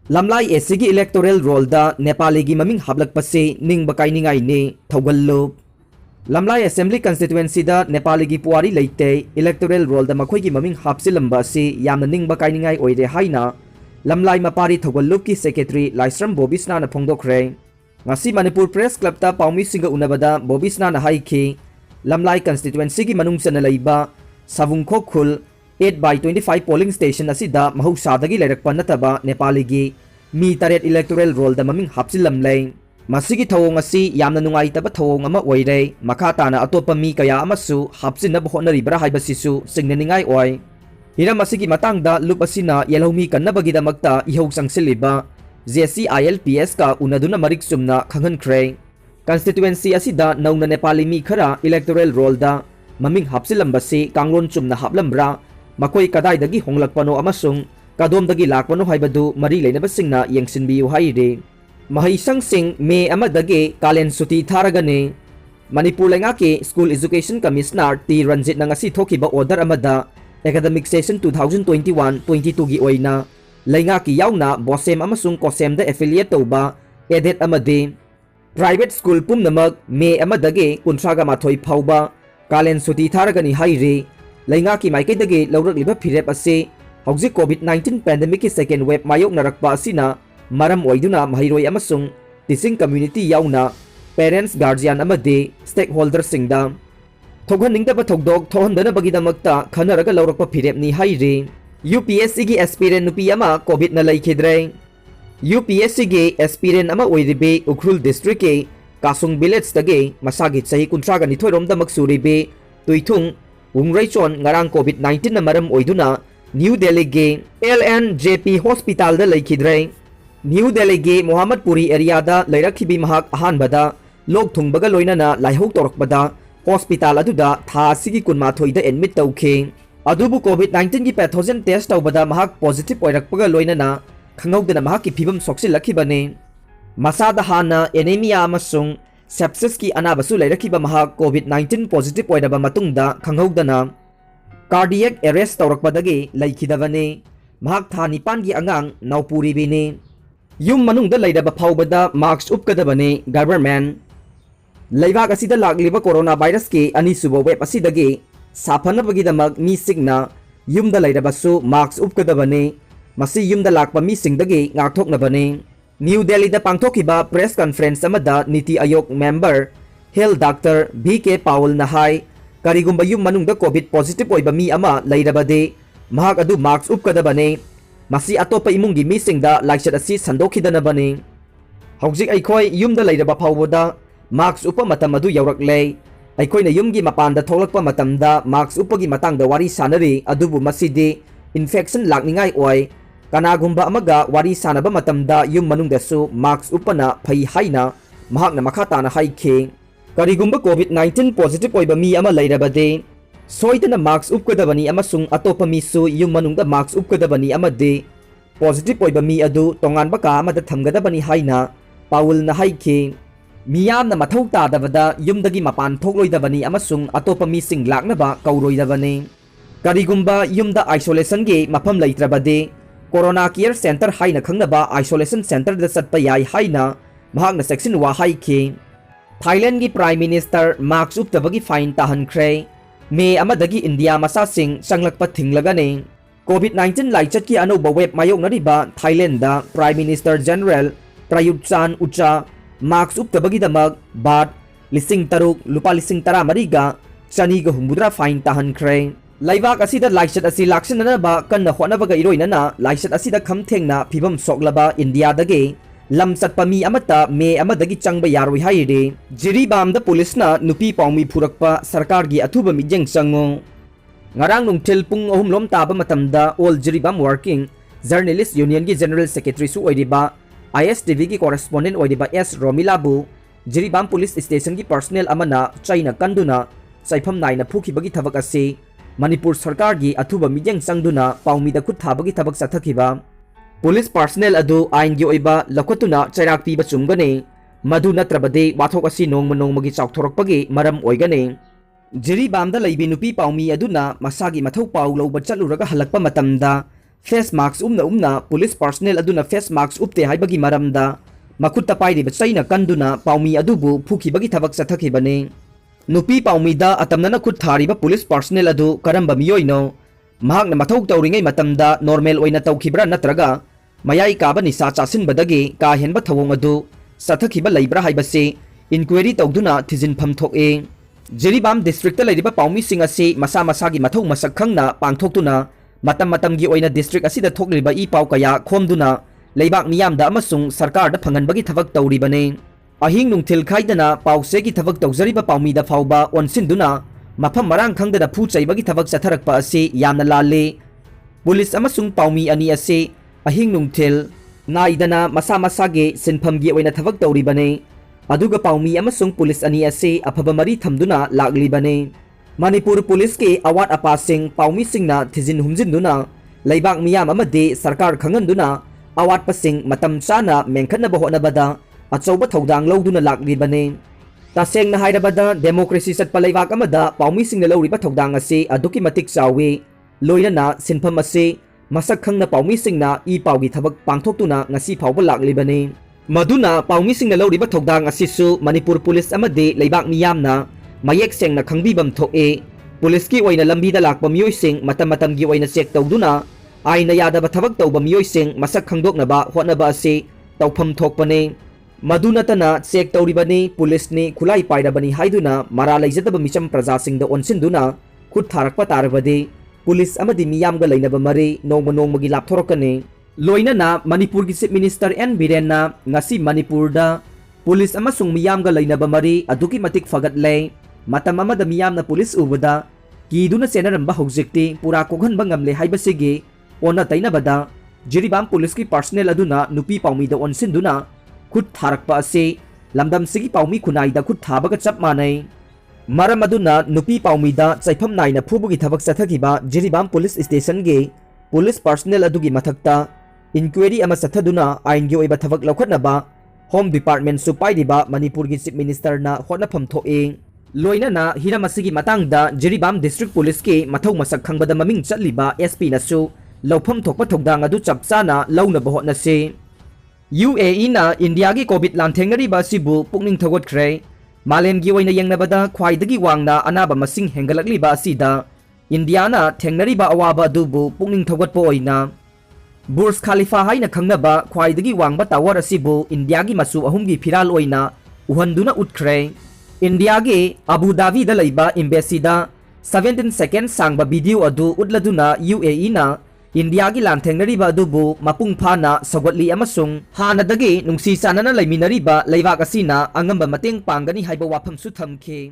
lamlai esigi electoral roll da Nepali gi maming hablak pase ning bakai ningai ne thogallo lamlai assembly constituency da Nepali gi puari leite electoral roll da makhoi gi maming hapsilamba se yamna ning bakai ningai oire haina lamlai mapari thogallo ki secretary Laisram Bobisna na phongdokre ngasi Manipur Press Club ta paumi singa unabada Bobisna na haiki lamlai constituency gi manung sana leiba savungkho khul 8/25 polling station asida mahausadagi leirakpa nataba Nepali gi mi taret electoral roll da maming hapsilam lei masigi thawong asi yamna nungai taba thawong ama oire makata na atopa mi kaya amasu hapsinab honari bra haibasisu singneningai oi hira masigi matangda lup asina yelhomi kannabagi damakta ihog sangsiliba JCILPS ka unaduna marik sumna khangan khre constituency asida nauna Nepali mi khara electoral roll da maming hapsilambasi kanglon chumna haplambra makoi kadai dagi honglakpano amasung kadom dagi lakpano haibadu mari leinabasingna yengsinbiu haire mahaisang sing me amadagi kalen suti tharagane Manipur lenga ke school education commissioner T Ranjit nangasi thokiba order amada academic session 2021-22 gi oina lenga ki yauna bosem amasung kosem da affiliate toba edit amade private school pumnamak me amadagi kuntraga mathoi phauba kalen suti tharagani haire lenga ki maikaidagi lawrakliba phirep ase hauji COVID-19 pandemic ki second wave mayok narakpa asina maram oiduna mahairoi amasung teaching community yauna parents guardian amade stakeholder singda thoghaningdaba thogdok thohandana bagidamakta khanaraga lawrakpa phirep ni haire UPSC gi aspirant nupi ama COVID na laikhidre UPSC gi aspirant ama oiribe Ukhrul district ke Kasung village tage masagi sahi kuntraga ni thoirom damak suribe tuithung Ungraichon ngarang COVID-19 na maram oiduna New Delhi ge LNJP hospital da laikhidre New Delhi ge Muhammadpuri area da leirakhibi mahak ahanbada lok thungbaga loinana laihok torokbada hospital aduda tha sigi kunma thoida admit tawkhe adubu COVID-19 gi pathogen test tawbada mahak positive oirakpaga loinana khangawdana mahak ki phibam soksilakibane masada hana anemia amasung sepsis ki anabasu leirakhiba mahak COVID-19 positive oidaba matungda khangawdana cardiac arrest tawrakpadagi laikhidabane mahak tha nipan gi angang naupuri bine yum manungda leidaba phawbada marks upkadabane government leibak asida lagliba corona virus ki anisuba web asidagi saphanabagi mi signa yumda leidabasu marks upkadabane masi yumda lakpa mi singdagi ngakthoknabane New Delhi da pangthokiba press conference amada Niti Ayog member Health Dr. BK Paul na hai karigumba yum manungda COVID positive oiba mi ama leirabade mahak adu marks upkadabane masi atopa imungi mi singda laiksat asi sandokhidana hauzik aikhoi yumda leiraba phawboda marks upa matam adu yaurakle aikhoi yumgi mapanda tholakpa matamda marks upagi matangda wari sanari adubu masidi infection lakningai oi kanagumba amaga wari sanaba matamda yum manungdasu marks upana phai haina mahakna makhatana haikhe karigumba COVID-19 positive oiba mi ama leirabade soidana marks upkadabani amasung atopa mi su yum manungda marks upkadabani amade positive oiba mi adu tonganba ka amada thamgadabani haina Paul na haikhe miyamna mathau tadabada yumdagi mapan thokloidabani amasung atopa mi sing laknaba kauroidabani karigumba yumda isolation ge mafam leitrabade Corona Care Center haina khangnaba isolation center da satpa yai haina mahakna section wa haikhe Thailand gi Prime Minister marks uptabagi fine tahankhre me amadagi India masa sing sanglakpa thinglagane COVID-19 laichat ki anoba web mayok nariba Thailand da Prime Minister General Prayut Chan-o-cha marks uptabagi damak bat lising taruk lupa lising tara mariga chani ga humudra fine tahankhre Laibak asida laiksat asi laksanana ba kanna hwanabaga iroinana laiksat asida khamthengna phibam soklaba India dage lamsat pami amata me amadagi changba yaroi haire Jiribam da police na nupi paumi phurakpa sarkar gi athuba mijeng chango ngarang nungthil pung ahum lom taba matamda all Jiribam working journalist union gi general secretary su oidiba ISTV gi correspondent oidiba S Romilabu Jiribam police station gi personnel amana China kanduna saifam naina phukibagi thabak ase Manipur Sarkar gi athuba mijeng sangduna paumi da khut thabagi thabak sathakiba police personnel adu ain gi oiba lakhotuna chairak piba chumgane madu natrabade wathok asi nongmagi chawthorokpagi maram oigane Jiribam da leibi nupi paumi aduna masagi mathau pau loba chaluraga halakpa matamda face mask umna police personnel aduna face mask upte haibagi maramda makutta pairiba chaina kanduna paumi adubu phukibagi thabak chathakibane nupi paumi da atamnana khut thariba police personnel adu karamba miyoino mahakna mathau tawringai matamda normal oina tawkhibra natraga mayai kaba nisa chasinbadagi ka henba thawong adu sathakhiba leibra haibase inquiry tawduna thijinpham thoke Jiribam district laidiba paumi sing ase masa masagi mathau masak khangna pangthoktuna matam matamgi oina district asida thokliba I pau kaya khomduna leibak miyamda amasung sarkar da phanganbagi thabak tawribane ahing nungthil khaidana pausegi thabak tawjariba paumi da phauba onsinduna mafam marang khangda phu chaibagi thabak chatharakpa ase yamna lalle police amasung paumi ani ase ahing nungthil naidana masa masage sinphamgi oina thabak tawribane aduga paumi amasung police ani ase afaba mari thamduna laglibane Manipur police ke awat apa sing paumi singna thijin humjinduna leibak miyam amade sarkar khanganduna awat pasing matam chana mengkhatna bahona bada achauba thodang loduna laglibane taseng na hairabada democracy satpa leibak amada paumi singna loriba thodang ase aduki matik chawe loinana sinpham ase masak khangna paumi singna I paugi thabak pangthoktuna ngasi phauba laglibane Maduna paumi singna loriba thodang asisu Manipur police amade leibak miyamna mayek sengna khangbibam thoke police ki oina lambi da lakpa miyoi sing matam matam gi oina check tawduna aina yadaba thabak tawba miyoi sing masak khangdoknaba hotnaba ase tawpham thokpane maduna tana check tawribani police ni khulai pairabani haiduna mara leijataba micham praja singda onsinduna khut tharakpa tarabade police amadi miyamga leinaba mari nongmagi lapthorokane loinana Manipur gi chief minister N Birenna ngasi Manipur da police amasung miyamga leinaba mari aduki matik fagatle matam amada miyamna police ubada kiduna senaramba hojikti pura kokhanba ngamle haibasigi ona tainabada jiribam police ki personnel aduna nupi paumi da onsinduna khut tharakpa ase lamdam sigi paumi khunai da khut thabaga chap manai maram aduna nupi paumi da chaifam naina phubugi thabak chathakiba jiribam police station ge police personnel adugi mathakta inquiry ama chathaduna ain gi oiba thabak lokhatnaba Home Department su pairiba Manipur gi chief minister na hotnapham thoe loinana hiramasigi matangda Jiribam district police ke mathau masak khangbada maming chatliba SP na su lawpham thokpa thodang adu chapchana launa bahotna se UAE na India gi covid lanthengari ba sibu pukning thogot khre malem gi oina yengnabada khwaidagi wangna anaba masing hengalakli ba asida India na thengnari ba awaba dubu pukning thogot po oina Burj Khalifa haina khangnaba khwaidagi wangba tower asibu India gi masu ahumgi phiral oina uhanduna utkhre India gi Abu Dhabi da leiba embassy da 17 seconds sangba video adu utladuna UAE na India gi lanthengnari ba adubu mapung phana sogotli amasung hanadagi nungsi sanana leiminari ba leibak asina angamba mateng panggani haiba wafam su thamkhe